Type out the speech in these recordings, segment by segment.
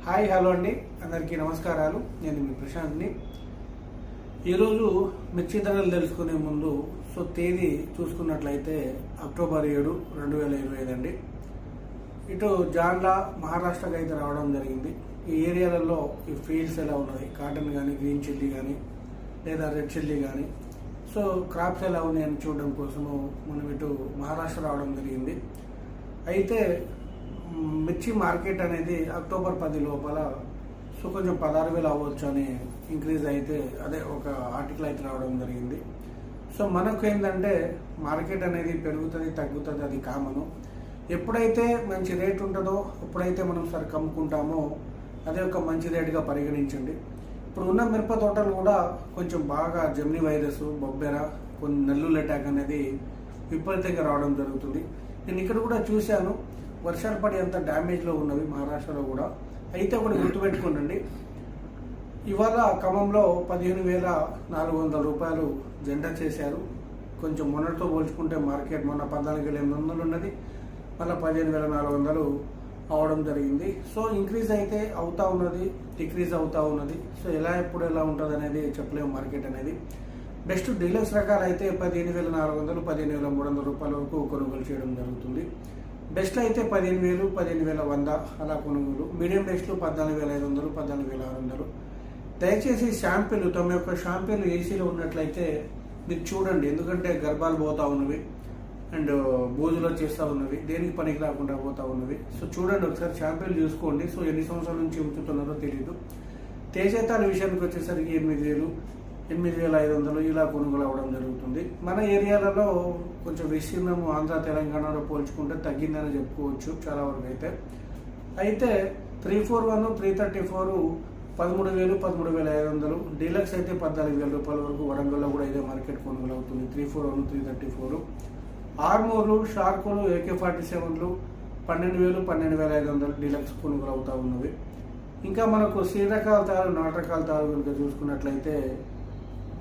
Hi hello అండి, అందరికీ నమస్కారాలు. నేను మీ ప్రశాంత్ని. ఈరోజు మిర్చి ధరలు తెలుసుకునే ముందు తేదీ చూసుకున్నట్లయితే అక్టోబర్ 7, 2025 అండి. ఇటు జాన్లా మహారాష్ట్రకి అయితే రావడం జరిగింది. ఈ ఏరియాలలో ఈ ఫీల్డ్స్ ఎలా ఉన్నాయి, కాటన్ కానీ, గ్రీన్ చిల్లీ కానీ లేదా రెడ్ చిల్లీ కానీ, క్రాప్స్ ఎలా ఉన్నాయని చూడడం కోసము మనం ఇటు మహారాష్ట్ర రావడం జరిగింది. అయితే మిర్చి మార్కెట్ అనేది అక్టోబర్ 10 లోపల కొంచెం 16,000 అవ్వచ్చు అని ఇంక్రీజ్ అయితే అదే ఒక ఆర్టికల్ అయితే రావడం జరిగింది. మనకు ఏంటంటే మార్కెట్ అనేది పెరుగుతుంది తగ్గుతుంది, అది కామను. ఎప్పుడైతే మంచి రేట్ ఉంటుందో అప్పుడైతే మనం సరుకు అమ్ముకుంటామో అదే ఒక మంచి రేటుగా పరిగణించండి. ఇప్పుడు ఉన్న మిరప తోటలు కూడా కొంచెం బాగా జెమిని వైరస్, బొబ్బెర, కొన్ని నల్లుల అటాక్ అనేది విపరీతంగా రావడం జరుగుతుంది. నేను ఇక్కడ కూడా చూశాను, వర్షాలు పడి అంత డ్యామేజ్లో ఉన్నవి మహారాష్ట్రలో కూడా. అయితే ఒకటి గుర్తుపెట్టుకోండి, ఇవాళ ఖమ్మంలో 15,400 రూపాయలు జెండా చేశారు. కొంచెం మొన్నటితో పోల్చుకుంటే మార్కెట్ మొన్న 14,800 ఉన్నది, మళ్ళీ 15,400 అవడం జరిగింది. ఇంక్రీజ్ అయితే అవుతా ఉన్నది, డిక్రీజ్ అవుతా ఉన్నది. ఎప్పుడు ఎలా ఉంటుంది అనేది చెప్పలేము. మార్కెట్ అనేది బెస్ట్ డీలక్స్ రకాలు అయితే 15,400, 15,300 రూపాయల వరకు కొనుగోలు చేయడం జరుగుతుంది. బెస్ట్ అయితే 15,000, 15,100 అలా కొనుగోలు. మీడియం బెస్ట్లు 14,500, 14,600. దయచేసి షాంపూలు, తమ యొక్క షాంపూలు ఏసీలో ఉన్నట్లయితే మీరు చూడండి, ఎందుకంటే గర్భాలు పోతా ఉన్నవి అండ్ బూజులో చేస్తూ ఉన్నవి, దేనికి పనికి రాకుండా పోతా ఉన్నవి. చూడండి ఒకసారి షాంపూలు చూసుకోండి. ఎన్ని సంవత్సరాల నుంచి ఉంచుతున్నారో తెలియదు. తేజేతాల విషయానికి వచ్చేసరికి 8,000, 8,500 ఇలా కొనుగోలు అవ్వడం జరుగుతుంది. మన ఏరియాలలో కొంచెం విస్తీర్ణము ఆంధ్ర తెలంగాణలో పోల్చుకుంటే తగ్గిందని చెప్పుకోవచ్చు చాలా వరకు అయితే 341, 334 13,000, 13,500. డీలక్స్ అయితే 14,000 రూపాయల వరకు వరంగల్లో కూడా ఇదే మార్కెట్ కొనుగోలు అవుతుంది. 341, 334. ఆర్మూర్లు, షార్కులు, AK-47లు 12,000, 12,500 డీలక్స్ కొనుగోలు అవుతా ఉన్నవి. ఇంకా మనకు సీరకాల తారు, నాటకాల తారు కనుక చూసుకున్నట్లయితే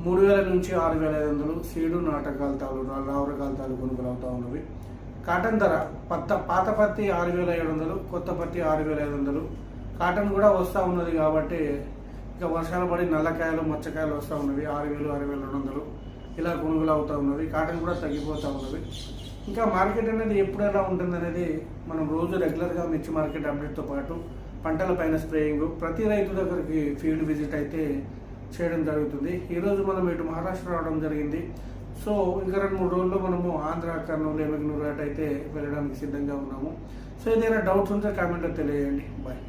3,000 నుంచి 6,500 సీడు, నాటకాల తాలు, రావరకాల తాలు కొనుగోలు అవుతా ఉన్నవి. కాటన్ ధర పాత పత్తి 6,700, కొత్త పత్తి 6,500. కాటన్ కూడా వస్తూ ఉన్నది కాబట్టి ఇంకా వర్షాలు పడి నల్లకాయలు, మచ్చకాయలు వస్తూ ఉన్నవి. 6,000, 6,200 ఇలా కొనుగోలు అవుతూ ఉన్నవి. కాటన్ కూడా తగ్గిపోతూ ఉన్నవి. ఇంకా మార్కెట్ అనేది ఎప్పుడు ఎలా ఉంటుంది అనేది మనం రోజు రెగ్యులర్గా మిర్చి మార్కెట్ అప్డేట్తో పాటు పంటల పైన స్ప్రేయింగ్, ప్రతి రైతు దగ్గరికి ఫీల్డ్ విజిట్ అయితే చేయడం జరుగుతుంది. ఈరోజు మనం ఇటు మహారాష్ట్ర రావడం జరిగింది. ఇంకా 2-3 రోజుల్లో మనము ఆంధ్ర, కర్నూలు, ఎమ్మెగ్నూరు అయితే వెళ్ళడానికి సిద్ధంగా ఉన్నాము. ఏదైనా డౌట్స్ ఉంటే కామెంట్లో తెలియజేయండి. బాయ్.